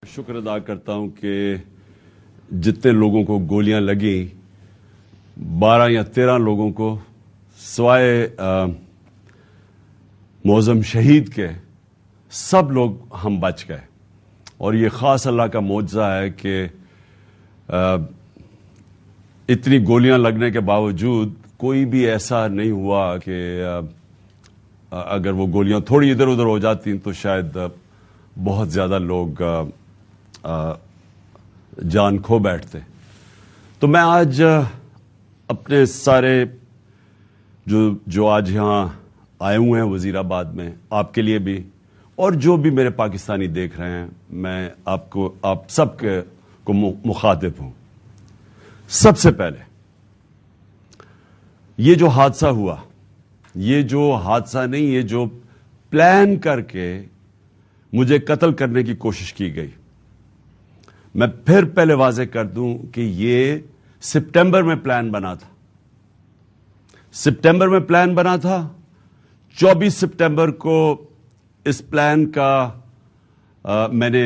شکر ادا کرتا ہوں کہ جتنے لوگوں کو گولیاں لگیں 12 یا 13 لوگوں کو سوائے معظم شہید کے سب لوگ ہم بچ گئے، اور یہ خاص اللہ کا معجزہ ہے کہ اتنی گولیاں لگنے کے باوجود کوئی بھی ایسا نہیں ہوا کہ اگر وہ گولیاں تھوڑی ادھر ادھر ہو جاتی تو شاید بہت زیادہ لوگ جان کھو بیٹھتے۔ تو میں آج اپنے سارے جو آج یہاں آئے ہوئے ہیں وزیر آباد میں، آپ کے لیے بھی اور جو بھی میرے پاکستانی دیکھ رہے ہیں، میں آپ سب کو مخاطب ہوں۔ سب سے پہلے یہ جو حادثہ ہوا، یہ جو حادثہ نہیں، یہ جو پلان کر کے مجھے قتل کرنے کی کوشش کی گئی، میں پھر پہلے واضح کر دوں کہ یہ سپٹمبر میں پلان بنا تھا۔ سپٹمبر میں پلان بنا تھا۔ 24 سپٹمبر کو اس پلان کا میں نے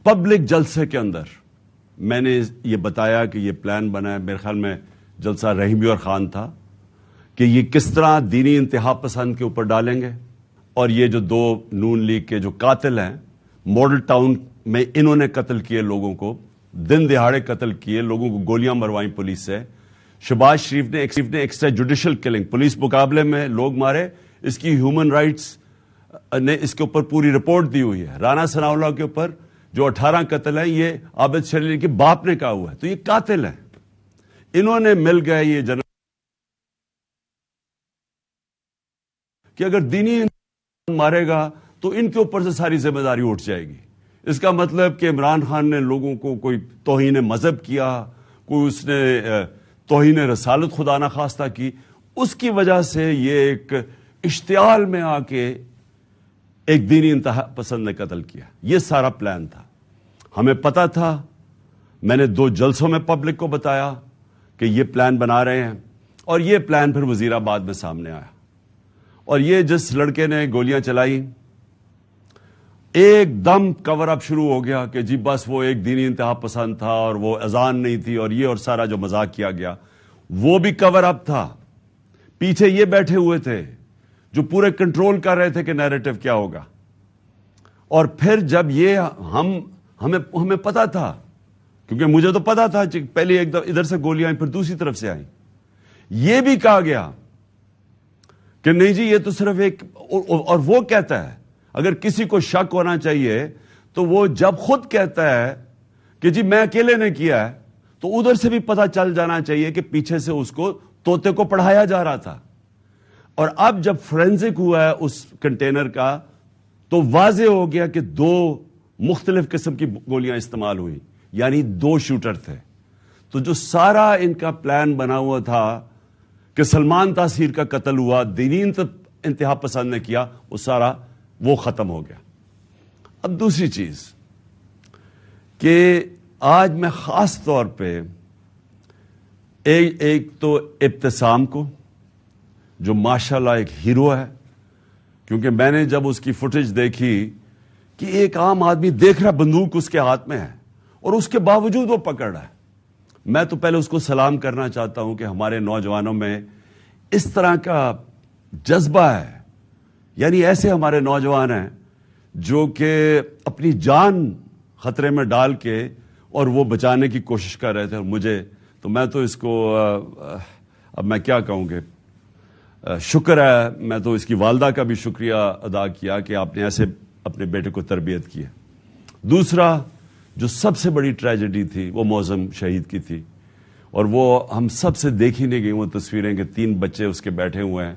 پبلک جلسے کے اندر میں نے یہ بتایا کہ یہ پلان بنا ہے۔ میرے خیال میں جلسہ رحیمی اور خان تھا کہ یہ کس طرح دینی انتہا پسند کے اوپر ڈالیں گے، اور یہ جو 2 نون لیگ کے جو قاتل ہیں، ماڈل ٹاؤن میں انہوں نے قتل کیے، لوگوں کو دن دہاڑے قتل کیے، لوگوں کو گولیاں مروائیں پولیس سے۔ شہباز شریف نے ایکسٹرا جوڈیشل کلنگ، پولیس مقابلے میں لوگ مارے، اس کی ہیومن رائٹس نے اس کے اوپر پوری رپورٹ دی ہوئی ہے۔ رانا ثناءاللہ کے اوپر جو 18 قتل ہیں، یہ عابد شریف کے باپ نے کہا ہوا ہے، تو یہ قاتل ہیں۔ انہوں نے مل گئے یہ جنرل کہ اگر دینی مارے گا تو ان کے اوپر سے ساری ذمہ داری اٹھ جائے گی۔ اس کا مطلب کہ عمران خان نے لوگوں کو کوئی توہین مذہب کیا، کوئی اس نے توہین رسالت خدا نخواستہ کی، اس کی وجہ سے یہ ایک اشتعال میں آ کے ایک دینی انتہا پسند نے قتل کیا۔ یہ سارا پلان تھا، ہمیں پتا تھا۔ میں نے 2 جلسوں میں پبلک کو بتایا کہ یہ پلان بنا رہے ہیں، اور یہ پلان پھر وزیر آباد میں سامنے آیا۔ اور یہ جس لڑکے نے گولیاں چلائی، ایک دم کور اپ شروع ہو گیا کہ جی بس وہ ایک دینی انتہا پسند تھا، اور وہ اذان نہیں تھی، اور یہ اور سارا جو مذاق کیا گیا وہ بھی کور اپ تھا۔ پیچھے یہ بیٹھے ہوئے تھے جو پورے کنٹرول کر رہے تھے کہ نیریٹو کیا ہوگا۔ اور پھر جب یہ ہمیں پتا تھا، کیونکہ مجھے تو پتا تھا، پہلے ایک ادھر سے گولیاں آئیں، پھر دوسری طرف سے آئیں، یہ بھی کہا گیا کہ نہیں جی یہ تو صرف ایک، اور وہ کہتا ہے اگر کسی کو شک ہونا چاہیے تو وہ جب خود کہتا ہے کہ جی میں اکیلے نے کیا ہے، تو ادھر سے بھی پتہ چل جانا چاہیے کہ پیچھے سے اس کو طوطے کو پڑھایا جا رہا تھا۔ اور اب جب فورینزک ہوا ہے اس کنٹینر کا، تو واضح ہو گیا کہ 2 مختلف قسم کی گولیاں استعمال ہوئی، یعنی 2 شوٹر تھے۔ تو جو سارا ان کا پلان بنا ہوا تھا کہ سلمان تاثیر کا قتل ہوا، دینی انتہا پسند نے کیا، وہ سارا وہ ختم ہو گیا۔ اب دوسری چیز کہ آج میں خاص طور پہ ایک تو ابتسام کو، جو ماشاءاللہ ایک ہیرو ہے، کیونکہ میں نے جب اس کی فوٹیج دیکھی کہ ایک عام آدمی دیکھ رہا بندوق اس کے ہاتھ میں ہے اور اس کے باوجود وہ پکڑ رہا ہے، میں تو پہلے اس کو سلام کرنا چاہتا ہوں کہ ہمارے نوجوانوں میں اس طرح کا جذبہ ہے، یعنی ایسے ہمارے نوجوان ہیں جو کہ اپنی جان خطرے میں ڈال کے اور وہ بچانے کی کوشش کر رہے تھے۔ اور میں تو اس کو اب میں کیا کہوں گے، شکر ہے، میں تو اس کی والدہ کا بھی شکریہ ادا کیا کہ آپ نے ایسے اپنے بیٹے کو تربیت کی ہے۔ دوسرا جو سب سے بڑی ٹریجڈی تھی وہ معظم شہید کی تھی، اور وہ ہم سب سے دیکھی نہیں گئی وہ تصویریں کہ 3 بچے اس کے بیٹھے ہوئے ہیں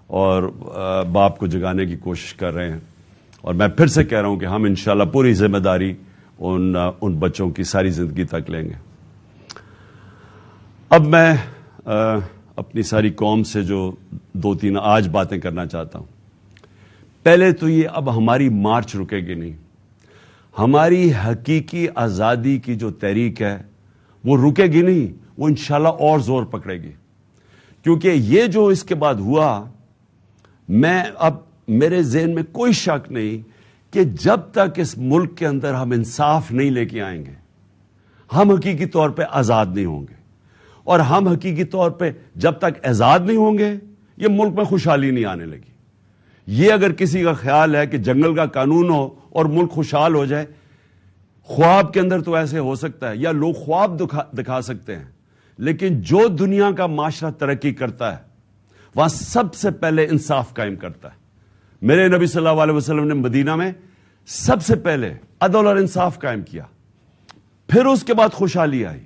اور باپ کو جگانے کی کوشش کر رہے ہیں۔ اور میں پھر سے کہہ رہا ہوں کہ ہم انشاءاللہ پوری ذمہ داری ان بچوں کی ساری زندگی تک لیں گے۔ اب میں اپنی ساری قوم سے جو 2-3 آج باتیں کرنا چاہتا ہوں۔ پہلے تو یہ، اب ہماری مارچ رکے گی نہیں، ہماری حقیقی آزادی کی جو تحریک ہے وہ رکے گی نہیں، وہ انشاءاللہ اور زور پکڑے گی، کیونکہ یہ جو اس کے بعد ہوا، اب میرے ذہن میں کوئی شک نہیں کہ جب تک اس ملک کے اندر ہم انصاف نہیں لے کے آئیں گے ہم حقیقی طور پہ آزاد نہیں ہوں گے. اور ہم حقیقی طور پہ جب تک آزاد نہیں ہوں گے یہ ملک میں خوشحالی نہیں آنے لگی. یہ اگر کسی کا خیال ہے کہ جنگل کا قانون ہو اور ملک خوشحال ہو جائے, خواب کے اندر تو ایسے ہو سکتا ہے, یا لوگ خواب دکھا سکتے ہیں, لیکن جو دنیا کا معاشرہ ترقی کرتا ہے وہاں سب سے پہلے انصاف قائم کرتا ہے. میرے نبی صلی اللہ علیہ وسلم نے مدینہ میں سب سے پہلے عدل اور انصاف قائم کیا, پھر اس کے بعد خوشحالی آئی.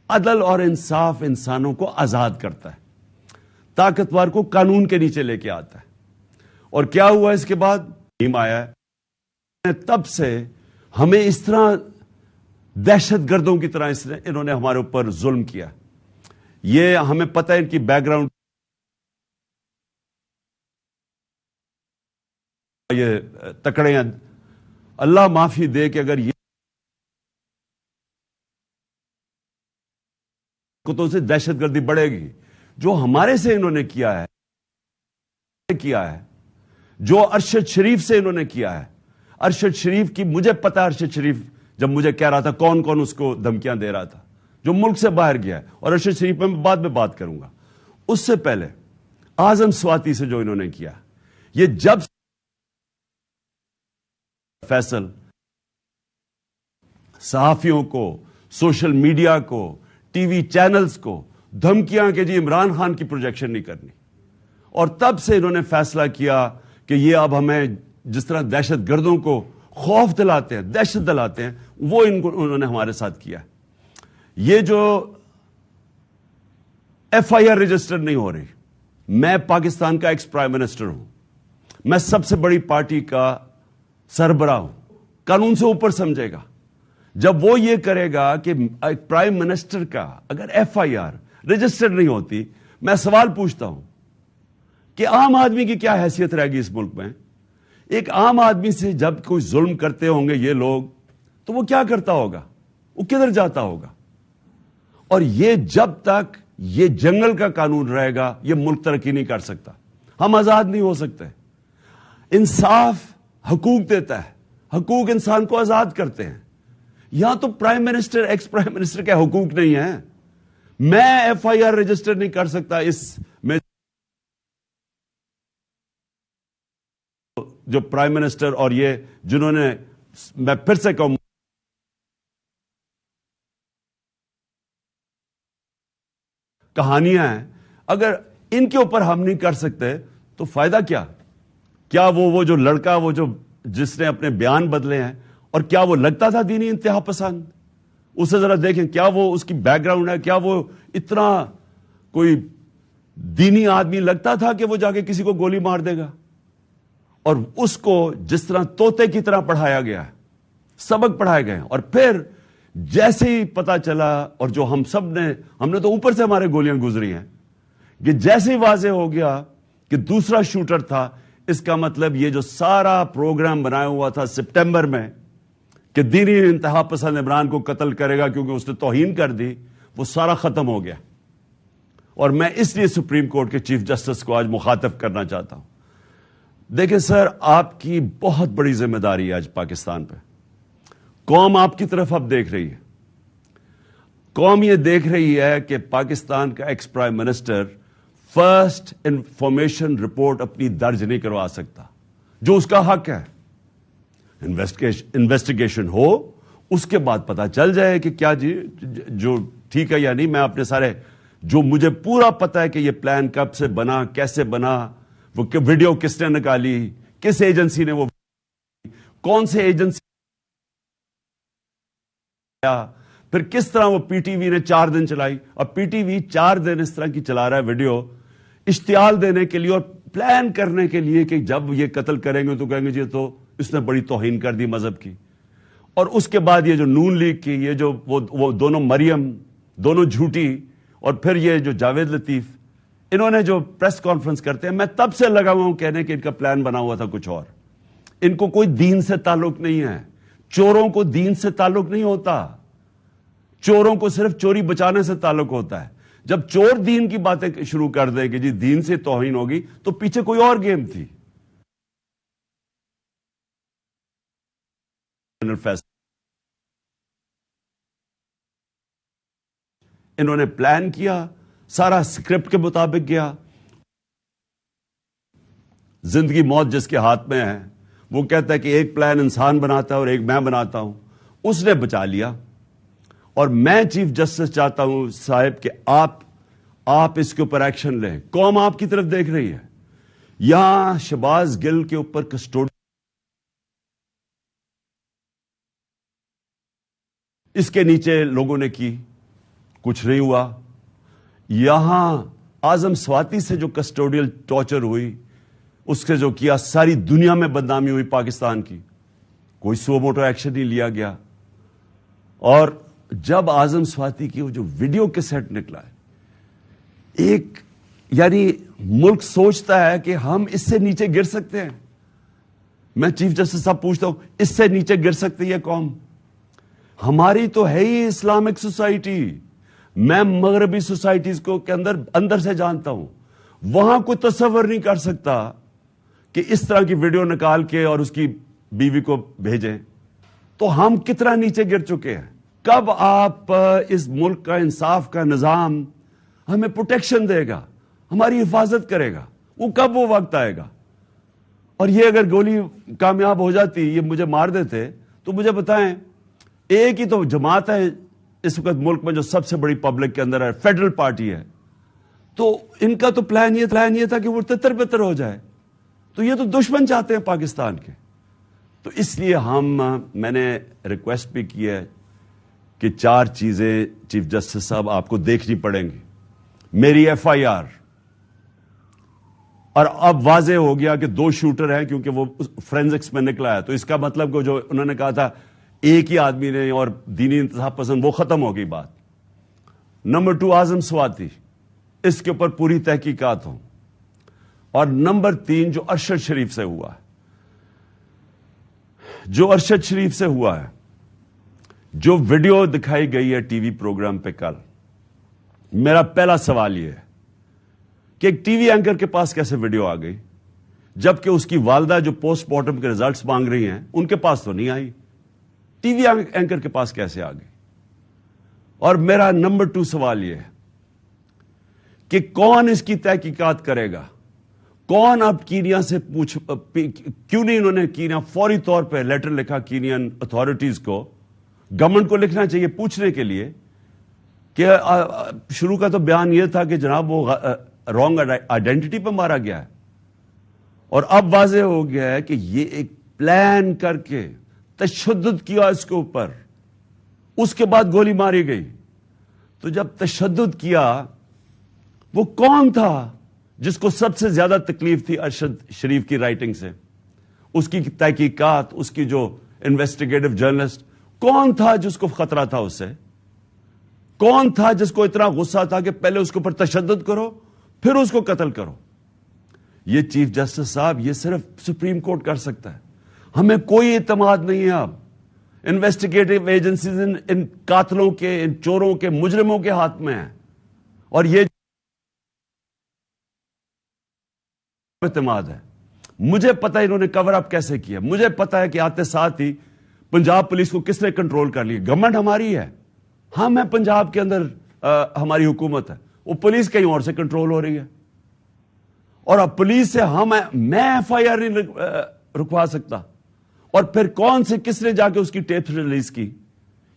عدل اور انصاف انسانوں کو آزاد کرتا ہے, طاقتور کو قانون کے نیچے لے کے آتا ہے. اور کیا ہوا اس کے بعد؟ آیا ہے. تب سے ہمیں اس طرح دہشت گردوں کی طرح انہوں نے ہمارے اوپر ظلم کیا. یہ ہمیں پتہ ہے ان کی بیک گراؤنڈ, یہ تکڑے ہیں. اللہ معافی دے کہ اگر یہ کتوں سے دہشت گردی بڑھے گی, جو ہمارے سے انہوں نے کیا ہے, جو ارشد شریف سے انہوں نے کیا ہے. ارشد شریف کی مجھے پتا, ارشد شریف جب مجھے کہہ رہا تھا کون کون اس کو دھمکیاں دے رہا تھا جو ملک سے باہر گیا ہے, اور ارشد شریف میں بعد میں بات کروں گا. اس سے پہلے اعظم سواتی سے جو انہوں نے کیا, یہ جب فیصل صحافیوں کو, سوشل میڈیا کو, ٹی وی چینلز کو دھمکیاں کہ جی عمران خان کی پروجیکشن نہیں کرنی, اور تب سے انہوں نے فیصلہ کیا کہ یہ اب ہمیں جس طرح دہشت گردوں کو خوف دلاتے ہیں, دہشت دلاتے ہیں, وہ انہوں نے ہمارے ساتھ کیا. یہ جو ایف آئی آر رجسٹر نہیں ہو رہی, میں پاکستان کا ایکس پرائم منسٹر ہوں, میں سب سے بڑی پارٹی کا سربراہ ہوں, قانون سے اوپر سمجھے گا. جب وہ یہ کرے گا کہ ایک پرائم منسٹر کا اگر ایف آئی آر رجسٹر نہیں ہوتی, میں سوال پوچھتا ہوں کہ عام آدمی کی کیا حیثیت رہے گی اس ملک میں؟ ایک عام آدمی سے جب کوئی ظلم کرتے ہوں گے یہ لوگ, تو وہ کیا کرتا ہوگا, وہ کدھر جاتا ہوگا؟ اور یہ جب تک یہ جنگل کا قانون رہے گا یہ ملک ترقی نہیں کر سکتا, ہم آزاد نہیں ہو سکتے. انصاف حقوق دیتا ہے, حقوق انسان کو آزاد کرتے ہیں. یہاں تو prime minister, ex prime minister کے حقوق نہیں ہیں. میں ایف آئی آر رجسٹر نہیں کر سکتا اس میں جو پرائم منسٹر اور یہ جنہوں نے, میں پھر سے کہوں, کہانیاں ہیں, اگر ان کے اوپر ہم نہیں کر سکتے تو فائدہ کیا؟ کیا وہ جو لڑکا, وہ جو جس نے اپنے بیان بدلے ہیں, اور کیا وہ لگتا تھا دینی انتہا پسند؟ اسے ذرا دیکھیں, کیا وہ اس کی بیک گراؤنڈ ہے, کیا وہ اتنا کوئی دینی آدمی لگتا تھا کہ وہ جا کے کسی کو گولی مار دے گا؟ اور اس کو جس طرح طوطے کی طرح پڑھایا گیا ہے, سبق پڑھائے گئے, اور پھر جیسے ہی پتا چلا, اور جو ہم نے تو اوپر سے ہمارے گولیاں گزری ہیں, کہ جیسے ہی واضح ہو گیا کہ دوسرا شوٹر تھا, اس کا مطلب یہ جو سارا پروگرام بنایا ہوا تھا سپٹمبر میں کہ دینی انتہا پسند عمران کو قتل کرے گا کیونکہ اس نے توہین کر دی, وہ سارا ختم ہو گیا. اور میں اس لیے سپریم کورٹ کے چیف جسٹس کو آج مخاطب کرنا چاہتا ہوں. دیکھیں سر, آپ کی بہت بڑی ذمہ داری ہے آج پاکستان پہ. قوم آپ کی طرف اب دیکھ رہی ہے. قوم یہ دیکھ رہی ہے کہ پاکستان کا ex prime minister first information report اپنی درج نہیں کروا سکتا, جو اس کا حق ہے. انویسٹیگیشن ہو, اس کے بعد پتا چل جائے کہ کیا جی جو ٹھیک ہے یا نہیں. میں اپنے سارے, جو مجھے پورا پتا ہے کہ یہ پلان کب سے بنا, کیسے بنا, وہ ویڈیو کس نے نکالی, کس ایجنسی نے, وہ کون سے ایجنسی, پھر کس طرح وہ پی ٹی وی نے 4 دن چلائی. اب پی ٹی وی 4 دن اس طرح کی چلا رہا ہے ویڈیو, اشتعال دینے کے لیے اور پلان کرنے کے لیے کہ جب یہ قتل کریں گے تو کہیں گے جی تو اس نے بڑی توہین کر دی مذہب کی. اور اس کے بعد یہ جو نون لیگ کی, یہ جو وہ دونوں مریم, دونوں جھوٹی, اور پھر یہ جو جاوید لطیف, انہوں نے جو پریس کانفرنس کرتے ہیں, میں تب سے لگا ہوا ہوں کہنے کہ ان کا پلان بنا ہوا تھا کچھ اور. ان کو کوئی دین سے تعلق نہیں ہے. چوروں کو دین سے تعلق نہیں ہوتا, چوروں کو صرف چوری بچانے سے تعلق ہوتا ہے. جب چور دین کی باتیں شروع کر دیں کہ جی دین سے توہین ہوگی, تو پیچھے کوئی اور گیم تھی. فیصلہ انہوں نے پلان کیا, سارا اسکرپٹ کے مطابق گیا. زندگی موت جس کے ہاتھ میں ہے وہ کہتا ہے کہ ایک پلان انسان بناتا ہے اور ایک میں بناتا ہوں. اس نے بچا لیا. اور میں چیف جسٹس چاہتا ہوں صاحب کہ آپ اس کے اوپر ایکشن لیں. قوم آپ کی طرف دیکھ رہی ہے. یہاں شہباز گل کے اوپر کسٹوڈی, اس کے نیچے لوگوں نے کی, کچھ نہیں ہوا. یہاں اعظم سواتی سے جو کسٹوڈیل ٹارچر ہوئی, اس سے جو کیا, ساری دنیا میں بدنامی ہوئی پاکستان کی, کوئی سو موٹو ایکشن نہیں لیا گیا. اور جب اعظم سواتی کی وہ جو ویڈیو کے سیٹ نکلا ہے, ایک یعنی ملک سوچتا ہے کہ ہم اس سے نیچے گر سکتے ہیں. میں چیف جسٹس صاحب پوچھتا ہوں, اس سے نیچے گر سکتی ہے قوم؟ ہماری تو ہے ہی اسلامک سوسائٹی. میں مغربی سوسائٹیز کو کے اندر سے جانتا ہوں. وہاں کوئی تصور نہیں کر سکتا کہ اس طرح کی ویڈیو نکال کے اور اس کی بیوی کو بھیجیں. تو ہم کتنا نیچے گر چکے ہیں. کب آپ اس ملک کا انصاف کا نظام ہمیں پروٹیکشن دے گا, ہماری حفاظت کرے گا؟ وہ کب وہ وقت آئے گا؟ اور یہ اگر گولی کامیاب ہو جاتی, یہ مجھے مار دیتے, تو مجھے بتائیں, ایک ہی تو جماعت ہے اس وقت ملک میں جو سب سے بڑی پبلک کے اندر ہے, فیڈرل پارٹی ہے. تو ان کا تو پلان یہ تھا کہ وہ تتر بتر ہو جائے. تو یہ تو دشمن چاہتے ہیں پاکستان کے. تو اس لیے میں نے ریکویسٹ بھی کی ہے کہ 4 چیزیں چیف جسٹس صاحب آپ کو دیکھنی پڑیں گی. میری ایف آئی آر, اور اب واضح ہو گیا کہ 2 شوٹر ہیں کیونکہ وہ فورینزکس میں نکلا ہے. تو اس کا مطلب کہ جو انہوں نے کہا تھا ایک ہی آدمی نے اور دینی انتخاب پسند, وہ ختم ہو گئی بات. نمبر 2 اعظم سواتی, اس کے اوپر پوری تحقیقات ہوں. اور نمبر 3 جو ارشد شریف سے ہوا ہے, جو ویڈیو دکھائی گئی ہے ٹی وی پروگرام پہ کل, میرا پہلا سوال یہ ہے کہ ایک ٹی وی اینکر کے پاس کیسے ویڈیو آ گئی, جبکہ اس کی والدہ جو پوسٹ مارٹم کے ریزلٹس مانگ رہی ہیں ان کے پاس تو نہیں آئی. ٹی وی اینکر کے پاس کیسے آ گئی؟ اور میرا نمبر 2 سوال یہ ہے کہ کون اس کی تحقیقات کرے گا؟ کون اب کینیا سے کیوں نہیں انہوں نے کینیا فوری طور پہ لیٹر لکھا کینین اتھارٹیز کو, گورنمنٹ کو لکھنا چاہیے پوچھنے کے لیے کہ شروع کا تو بیان یہ تھا کہ جناب وہ رانگ آئیڈینٹی پہ مارا گیا ہے, اور اب واضح ہو گیا ہے کہ یہ ایک پلان کر کے تشدد کیا اس کے اوپر, اس کے بعد گولی ماری گئی. تو جب تشدد کیا, وہ کون تھا جس کو سب سے زیادہ تکلیف تھی ارشد شریف کی رائٹنگ سے, اس کی تحقیقات, اس کی جو انویسٹیگیٹو جرنلسٹ, کون تھا جس کو خطرہ تھا اس سے؟ کون تھا جس کو اتنا غصہ تھا کہ پہلے اس کے اوپر تشدد کرو پھر اس کو قتل کرو؟ یہ چیف جسٹس صاحب, یہ صرف سپریم کورٹ کر سکتا ہے. ہمیں کوئی اعتماد نہیں ہے اب. انویسٹیگیٹو ایجنسیز ان قاتلوں کے, ان چوروں کے, مجرموں کے ہاتھ میں ہیں. اور یہ اعتماد ہے. مجھے پتا ہے انہوں نے کور اپ کیسے کیا, مجھے پتا ہے کہ آتے ساتھ ہی پنجاب پولیس کو کس نے کنٹرول کر لیا. گورنمنٹ ہماری ہے, ہم ہیں پنجاب کے اندر, ہماری حکومت ہے, وہ پولیس کہیں اور سے کنٹرول ہو رہی ہے. اور اب پولیس سے میں ایف آئی آر نہیں رکوا سکتا. اور پھر کون سے کس نے جا کے اس کی ٹیپ ریلیز کی؟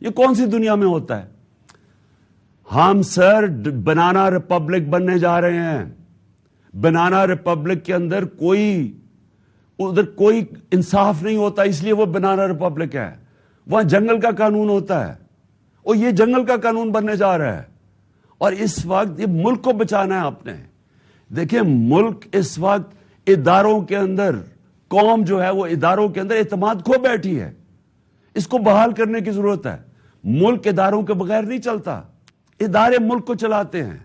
یہ کون سی دنیا میں ہوتا ہے؟ ہم سر بنانا ریپبلک بننے جا رہے ہیں. بنانا ریپبلک کے اندر ادھر کوئی انصاف نہیں ہوتا, اس لیے وہ بنانا ریپبلک ہے. وہاں جنگل کا قانون ہوتا ہے, اور یہ جنگل کا قانون بننے جا رہا ہے. اور اس وقت یہ ملک کو بچانا ہے آپ نے. دیکھیں ملک اس وقت اداروں کے اندر, قوم جو ہے وہ اداروں کے اندر اعتماد کھو بیٹھی ہے. اس کو بحال کرنے کی ضرورت ہے. ملک اداروں کے بغیر نہیں چلتا, ادارے ملک کو چلاتے ہیں.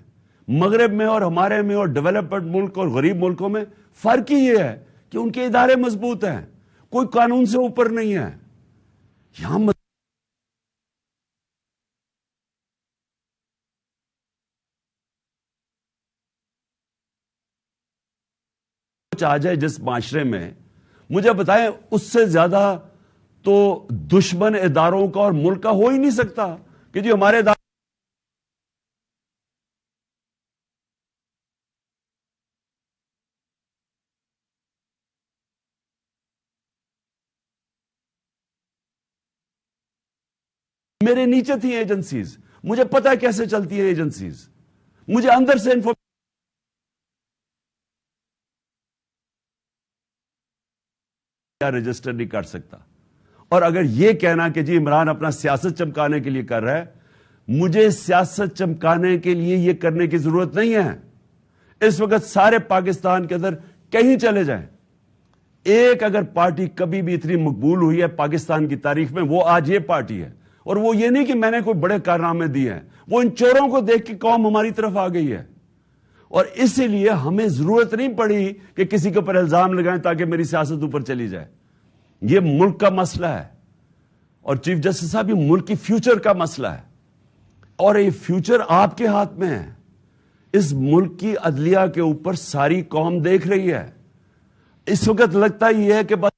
مغرب میں اور ہمارے میں اور ڈیولپڈ ملک اور غریب ملکوں میں فرق ہی یہ ہے کہ ان کے ادارے مضبوط ہیں, کوئی قانون سے اوپر نہیں ہے. یہاں آ جائے جس معاشرے میں, مجھے بتائیں اس سے زیادہ تو دشمن اداروں کا اور ملک کا ہو ہی نہیں سکتا کہ جی ہمارے ادارے میرے نیچے تھی ایجنسیز، مجھے پتا کیسے چلتی ہیں ایجنسیز، مجھے اندر سے رجسٹر نہیں کر سکتا. اور اگر یہ کہنا کہ جی عمران اپنا سیاست چمکانے کے لیے کر رہا ہے، مجھے سیاست چمکانے کے لیے یہ کرنے کی ضرورت نہیں ہے. اس وقت سارے پاکستان کے اندر کہیں چلے جائیں، ایک اگر پارٹی کبھی بھی اتنی مقبول ہوئی ہے پاکستان کی تاریخ میں، وہ آج یہ پارٹی ہے. اور وہ یہ نہیں کہ میں نے کوئی بڑے کارنامے دیے ہیں، وہ ان چوروں کو دیکھ کے قوم ہماری طرف آ گئی ہے. اور اسی لیے ہمیں ضرورت نہیں پڑی کہ کسی کے اوپر الزام لگائیں تاکہ میری سیاست اوپر چلی جائے. یہ ملک کا مسئلہ ہے، اور چیف جسٹس صاحب یہ ملک کی فیوچر کا مسئلہ ہے، اور یہ فیوچر آپ کے ہاتھ میں ہے. اس ملک کی عدلیہ کے اوپر ساری قوم دیکھ رہی ہے. اس وقت لگتا ہی ہے کہ بس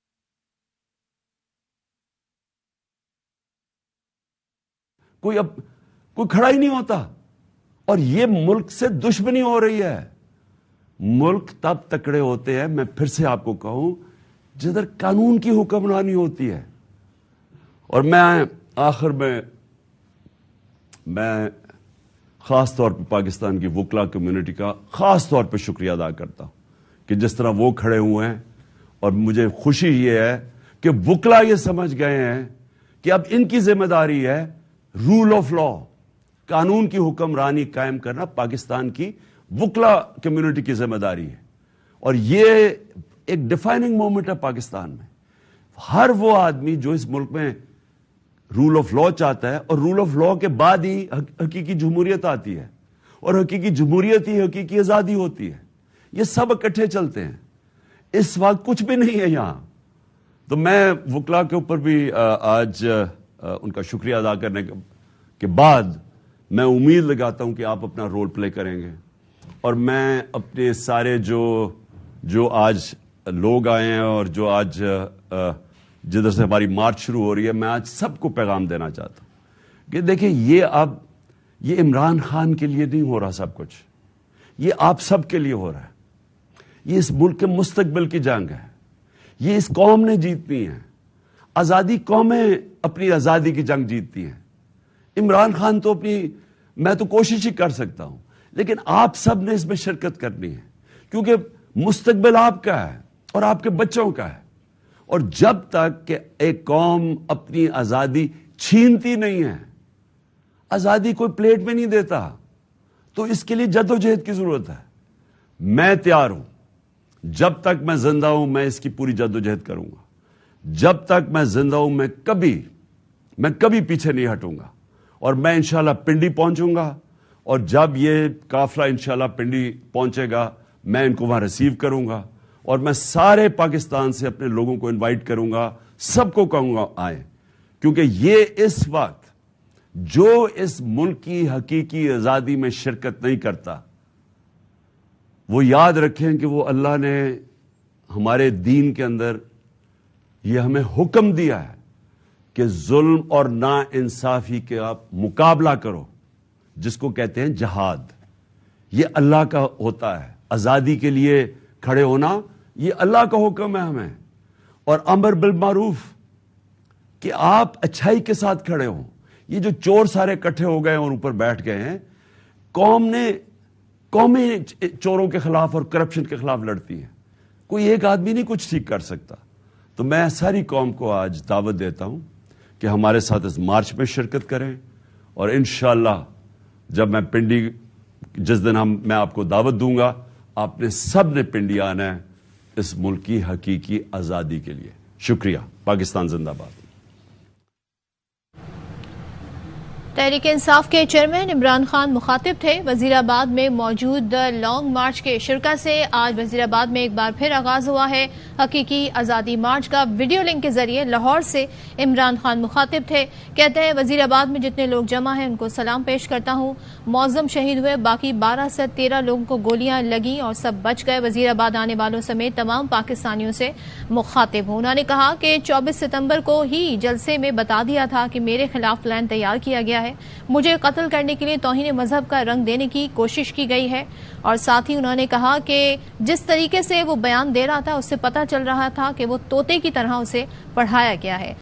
کوئی کھڑا ہی نہیں ہوتا، اور یہ ملک سے دشمنی ہو رہی ہے. ملک تب تکڑے ہوتے ہیں، میں پھر سے آپ کو کہوں، جدھر قانون کی حکمرانی ہوتی ہے. اور میں آخر میں خاص طور پہ پاکستان کی وکلا کمیونٹی کا خاص طور پہ شکریہ ادا کرتا ہوں کہ جس طرح وہ کھڑے ہوئے ہیں. اور مجھے خوشی یہ ہے کہ وکلا یہ سمجھ گئے ہیں کہ اب ان کی ذمہ داری ہے رول آف لا، قانون کی حکمرانی قائم کرنا پاکستان کی وکلا کمیونٹی کی ذمہ داری ہے. اور یہ ایک ڈیفائننگ مومنٹ ہے پاکستان میں. ہر وہ آدمی جو اس ملک میں رول آف لا چاہتا ہے، اور رول آف لا کے بعد ہی حقیقی جمہوریت آتی ہے، اور حقیقی جمہوریت ہی حقیقی آزادی ہوتی ہے. یہ سب اکٹھے چلتے ہیں. اس وقت کچھ بھی نہیں ہے یہاں. تو میں وکلا کے اوپر بھی آج ان کا شکریہ ادا کرنے کے بعد میں امید لگاتا ہوں کہ آپ اپنا رول پلے کریں گے. اور میں اپنے سارے جو آج لوگ آئے ہیں اور جو آج جدھر سے ہماری مارچ شروع ہو رہی ہے، میں آج سب کو پیغام دینا چاہتا ہوں کہ دیکھیں یہ عمران خان کے لیے نہیں ہو رہا سب کچھ، یہ آپ سب کے لیے ہو رہا ہے. یہ اس ملک کے مستقبل کی جنگ ہے. یہ اس قوم نے جیتنی ہے. آزادی قومیں اپنی آزادی کی جنگ جیتتی ہیں. عمران خان تو میں تو کوشش ہی کر سکتا ہوں، لیکن آپ سب نے اس میں شرکت کرنی ہے، کیونکہ مستقبل آپ کا ہے اور آپ کے بچوں کا ہے. اور جب تک کہ ایک قوم اپنی آزادی چھینتی نہیں ہے، آزادی کوئی پلیٹ میں نہیں دیتا، تو اس کے لیے جدوجہد کی ضرورت ہے. میں تیار ہوں، جب تک میں زندہ ہوں میں اس کی پوری جدوجہد کروں گا. جب تک میں زندہ ہوں میں کبھی پیچھے نہیں ہٹوں گا. اور میں انشاءاللہ پنڈی پہنچوں گا، اور جب یہ قافلہ انشاءاللہ پنڈی پہنچے گا میں ان کو وہاں ریسیو کروں گا. اور میں سارے پاکستان سے اپنے لوگوں کو انوائٹ کروں گا، سب کو کہوں گا آئیں، کیونکہ یہ اس وقت جو اس ملک کی حقیقی آزادی میں شرکت نہیں کرتا، وہ یاد رکھیں کہ وہ اللہ نے ہمارے دین کے اندر یہ ہمیں حکم دیا ہے کہ ظلم اور نا انصافی کے آپ مقابلہ کرو، جس کو کہتے ہیں جہاد. یہ اللہ کا ہوتا ہے. آزادی کے لیے کھڑے ہونا یہ اللہ کا حکم ہے ہمیں. اور امر بالمعروف کہ آپ اچھائی کے ساتھ کھڑے ہوں. یہ جو چور سارے اکٹھے ہو گئے اور اوپر بیٹھ گئے ہیں، قومیں چوروں کے خلاف اور کرپشن کے خلاف لڑتی ہیں. کوئی ایک آدمی نہیں کچھ ٹھیک کر سکتا. تو میں ساری قوم کو آج دعوت دیتا ہوں کہ ہمارے ساتھ اس مارچ میں شرکت کریں. اور انشاءاللہ جب میں پنڈی جس دن میں آپ کو دعوت دوں گا، آپ نے سب نے پنڈی آنا ہے اس ملک کی حقیقی آزادی کے لیے. شکریہ. پاکستان زندہ باد. تحریک انصاف کے چیئرمین عمران خان مخاطب تھے. وزیر آباد میں موجود لانگ مارچ کے شرکا سے آج وزیر آباد میں ایک بار پھر آغاز ہوا ہے. حقیقی آزادی مارچ کا ویڈیو لنک کے ذریعے لاہور سے عمران خان مخاطب تھے. کہتے ہیں وزیر آباد میں جتنے لوگ جمع ہیں ان کو سلام پیش کرتا ہوں. معظم شہید ہوئے, باقی 12 سے 13 لوگوں کو گولیاں لگیں اور سب بچ گئے. وزیر آباد آنے والوں سمیت تمام پاکستانیوں سے مخاطب ہوں. انہوں نے کہا کہ 24 ستمبر کو ہی جلسے میں بتا دیا تھا کہ میرے خلاف پلان تیار کیا گیا ہے, مجھے قتل کرنے کے لیے توہین مذہب کا رنگ دینے کی کوشش کی گئی ہے. اور ساتھ ہی انہوں نے کہا کہ جس طریقے سے وہ بیان دے رہا تھا اس سے پتہ چل رہا تھا کہ وہ طوطے کی طرح اسے پڑھایا گیا ہے.